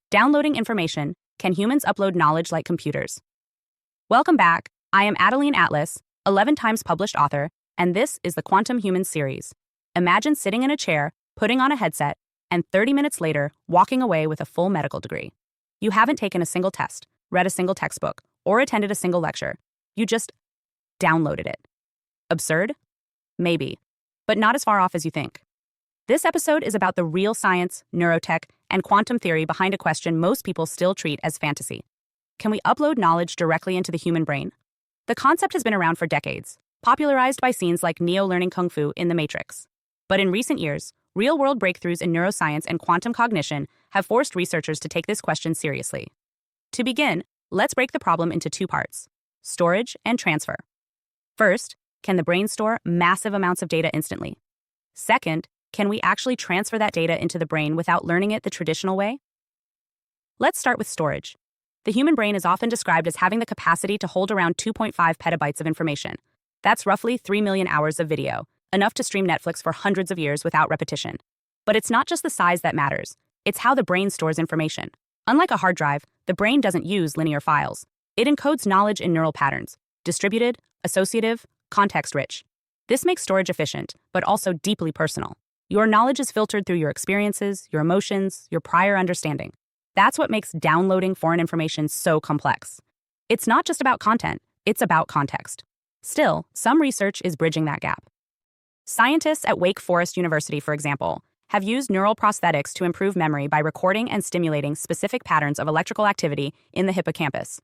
Downloading information. Can humans upload knowledge like computers? Welcome back. I am Adeline Atlas, 11 times published author, and this is the Quantum Humans series. Imagine sitting in a chair, putting on a headset, and 30 minutes later, walking away with a full medical degree. You haven't taken a single test, read a single textbook, or attended a single lecture. You just downloaded it. Absurd? Maybe, but not as far off as you think. This episode is about the real science, neurotech, and quantum theory behind a question most people still treat as fantasy. Can we upload knowledge directly into the human brain? The concept has been around for decades, popularized by scenes like Neo learning kung fu in The Matrix. But in recent years, real-world breakthroughs in neuroscience and quantum cognition have forced researchers to take this question seriously. To begin, let's break the problem into two parts: storage and transfer. First, can the brain store massive amounts of data instantly? Second, can we actually transfer that data into the brain without learning it the traditional way? Let's start with storage. The human brain is often described as having the capacity to hold around 2.5 petabytes of information. That's roughly 3 million hours of video, enough to stream Netflix for hundreds of years without repetition. But it's not just the size that matters, it's how the brain stores information. Unlike a hard drive, the brain doesn't use linear files. It encodes knowledge in neural patterns: distributed, associative, context-rich. This makes storage efficient, but also deeply personal. Your knowledge is filtered through your experiences, your emotions, your prior understanding. That's what makes downloading foreign information so complex. It's not just about content, it's about context. Still, some research is bridging that gap. Scientists at Wake Forest University, for example, have used neural prosthetics to improve memory by recording and stimulating specific patterns of electrical activity in the hippocampus.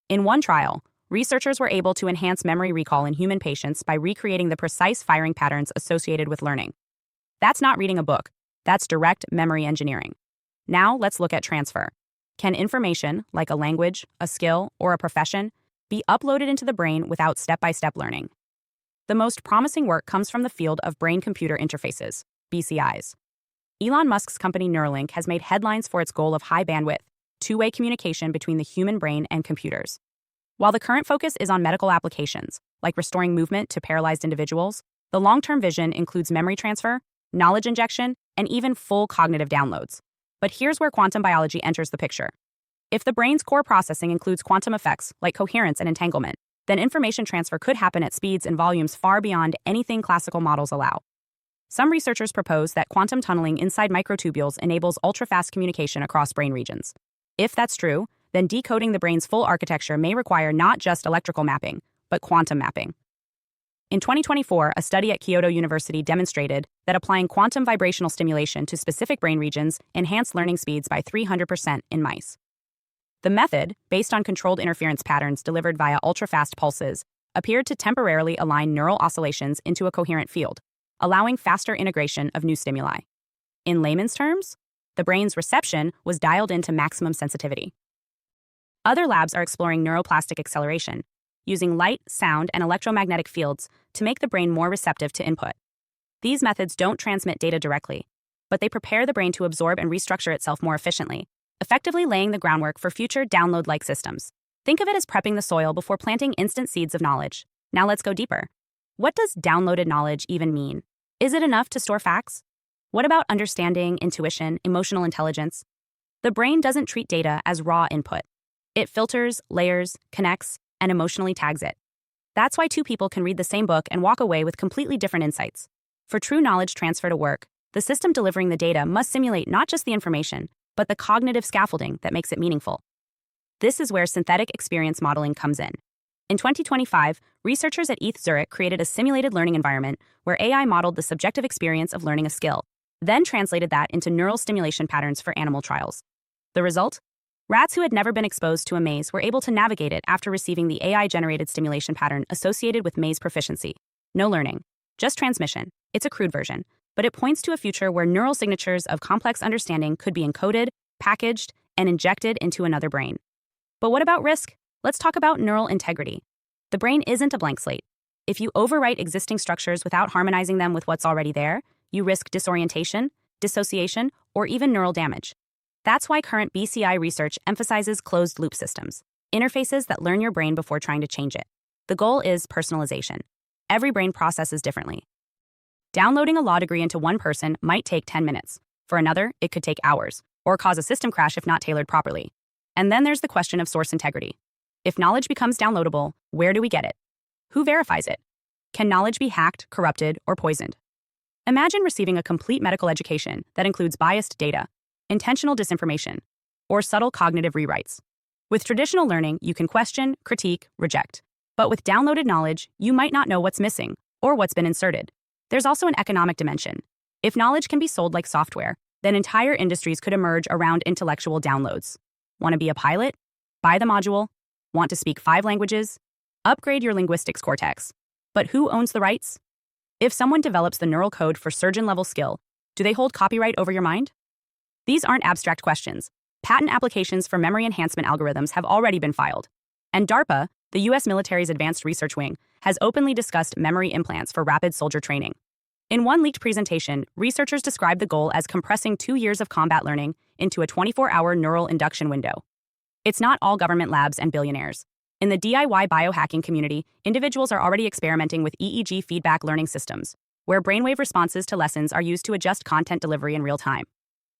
In one trial, researchers were able to enhance memory recall in human patients by recreating the precise firing patterns associated with learning. That's not reading a book, that's direct memory engineering. Now let's look at transfer. Can information, like a language, a skill, or a profession, be uploaded into the brain without step-by-step learning? The most promising work comes from the field of brain-computer interfaces, BCIs. Elon Musk's company Neuralink has made headlines for its goal of high-bandwidth, two-way communication between the human brain and computers. While the current focus is on medical applications, like restoring movement to paralyzed individuals, the long-term vision includes memory transfer, knowledge injection, and even full cognitive downloads. But here's where quantum biology enters the picture. If the brain's core processing includes quantum effects like coherence and entanglement, then information transfer could happen at speeds and volumes far beyond anything classical models allow. Some researchers propose that quantum tunneling inside microtubules enables ultra-fast communication across brain regions. If that's true, then decoding the brain's full architecture may require not just electrical mapping, but quantum mapping. In 2024, a study at Kyoto University demonstrated that applying quantum vibrational stimulation to specific brain regions enhanced learning speeds by 300% in mice. The method, based on controlled interference patterns delivered via ultra-fast pulses, appeared to temporarily align neural oscillations into a coherent field, allowing faster integration of new stimuli. In layman's terms, the brain's reception was dialed into maximum sensitivity. Other labs are exploring neuroplastic acceleration, using light, sound, and electromagnetic fields to make the brain more receptive to input. These methods don't transmit data directly, but they prepare the brain to absorb and restructure itself more efficiently, effectively laying the groundwork for future download-like systems. Think of it as prepping the soil before planting instant seeds of knowledge. Now let's go deeper. What does downloaded knowledge even mean? Is it enough to store facts? What about understanding, intuition, emotional intelligence? The brain doesn't treat data as raw input. It filters, layers, connects, and emotionally tags it. That's why two people can read the same book and walk away with completely different insights. For true knowledge transfer to work, the system delivering the data must simulate not just the information, but the cognitive scaffolding that makes it meaningful. This is where synthetic experience modeling comes in. In 2025, researchers at ETH Zurich created a simulated learning environment where AI modeled the subjective experience of learning a skill, then translated that into neural stimulation patterns for animal trials. The result? Rats who had never been exposed to a maze were able to navigate it after receiving the AI-generated stimulation pattern associated with maze proficiency. No learning, just transmission. It's a crude version, but it points to a future where neural signatures of complex understanding could be encoded, packaged, and injected into another brain. But what about risk? Let's talk about neural integrity. The brain isn't a blank slate. If you overwrite existing structures without harmonizing them with what's already there, you risk disorientation, dissociation, or even neural damage. That's why current BCI research emphasizes closed-loop systems, interfaces that learn your brain before trying to change it. The goal is personalization. Every brain processes differently. Downloading a law degree into one person might take 10 minutes. For another, it could take hours. or cause a system crash if not tailored properly. And then there's the question of source integrity. If knowledge becomes downloadable, where do we get it? Who verifies it? Can knowledge be hacked, corrupted, or poisoned? Imagine receiving a complete medical education that includes biased data, intentional disinformation, or subtle cognitive rewrites. With traditional learning, you can question, critique, reject. But with downloaded knowledge, you might not know what's missing or what's been inserted. There's also an economic dimension. If knowledge can be sold like software, then entire industries could emerge around intellectual downloads. Want to be a pilot? Buy the module. Want to speak 5 languages? Upgrade your linguistics cortex. But who owns the rights? If someone develops the neural code for surgeon-level skill, do they hold copyright over your mind? These aren't abstract questions. Patent applications for memory enhancement algorithms have already been filed. And DARPA, the U.S. military's advanced research wing, has openly discussed memory implants for rapid soldier training. In one leaked presentation, researchers described the goal as compressing 2 years of combat learning into a 24-hour neural induction window. It's not all government labs and billionaires. In the DIY biohacking community, individuals are already experimenting with EEG feedback learning systems, where brainwave responses to lessons are used to adjust content delivery in real time.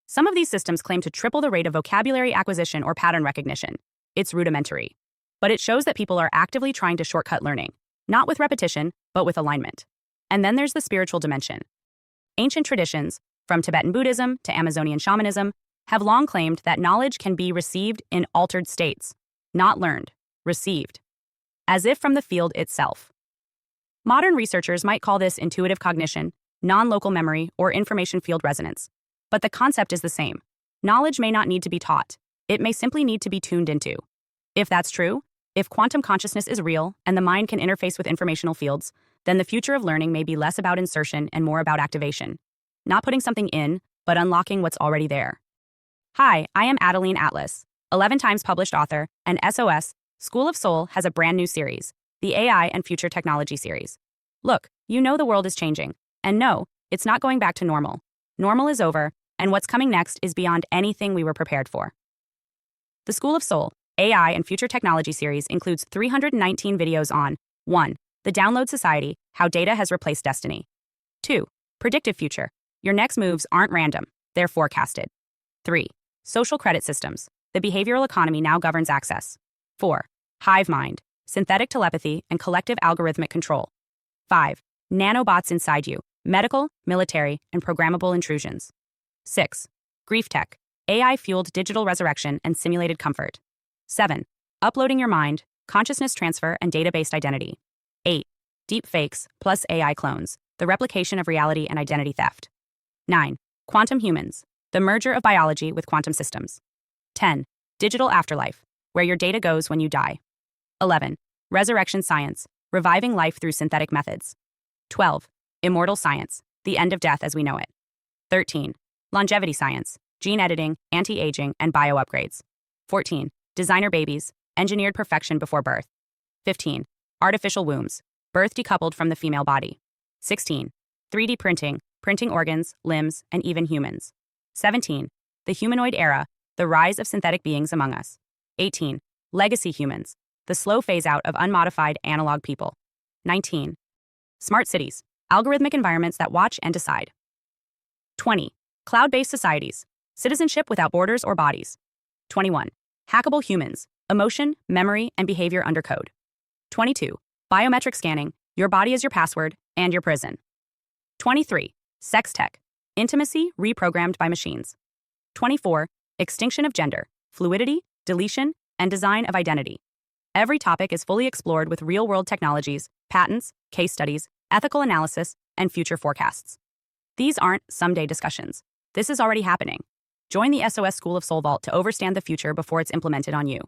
Some of these systems claim to triple the rate of vocabulary acquisition or pattern recognition. It's rudimentary. But it shows that people are actively trying to shortcut learning, not with repetition, but with alignment. And then there's the spiritual dimension. Ancient traditions, from Tibetan Buddhism to Amazonian shamanism, have long claimed that knowledge can be received in altered states, not learned, received, as if from the field itself. Modern researchers might call this intuitive cognition, non-local memory, or information field resonance. But the concept is the same. Knowledge may not need to be taught. It may simply need to be tuned into. If that's true, if quantum consciousness is real and the mind can interface with informational fields, then the future of learning may be less about insertion and more about activation. Not putting something in, but unlocking what's already there. Hi, I am Adeline Atlas, 11 times published author, and SOS, School of Soul has a brand new series, the AI and Future Technology series. Look, you know the world is changing, and no, it's not going back to normal. Normal is over, and what's coming next is beyond anything we were prepared for. The School of Soul, AI and Future Technology series includes 319 videos on 1. The Download Society, How Data Has Replaced Destiny. 2. Predictive Future. Your next moves aren't random, they're forecasted. 3. Social Credit Systems. The behavioral economy now governs access. 4. Hive Mind. Synthetic telepathy and collective algorithmic control. 5. Nanobots inside you. Medical, military, and programmable intrusions. 6. Grief Tech. AI-fueled digital resurrection and simulated comfort. 7. Uploading your mind, consciousness transfer, and data-based identity. 8. Deep fakes plus AI clones, the replication of reality and identity theft. 9. Quantum humans, the merger of biology with quantum systems. 10. Digital afterlife, where your data goes when you die. 11. Resurrection science, reviving life through synthetic methods. 12. Immortal science, the end of death as we know it. 13. Longevity science, gene editing, anti-aging, and bio-upgrades. 14. Designer babies, engineered perfection before birth. 15. Artificial wombs, birth decoupled from the female body. 16. 3D printing, printing organs, limbs, and even humans. 17. The humanoid era, the rise of synthetic beings among us. 18. Legacy humans, the slow phase-out of unmodified analog people. 19. Smart cities, algorithmic environments that watch and decide. 20. Cloud-based societies, citizenship without borders or bodies. 21. Hackable humans, emotion, memory, and behavior under code. 22. Biometric scanning, your body is your password and your prison. 23. Sex tech, intimacy reprogrammed by machines. 24. Extinction of gender, fluidity, deletion, and design of identity. Every topic is fully explored with real-world technologies, patents, case studies, ethical analysis, and future forecasts. These aren't someday discussions. This is already happening. Join the SOS School of Soul Vault to overstand the future before it's implemented on you.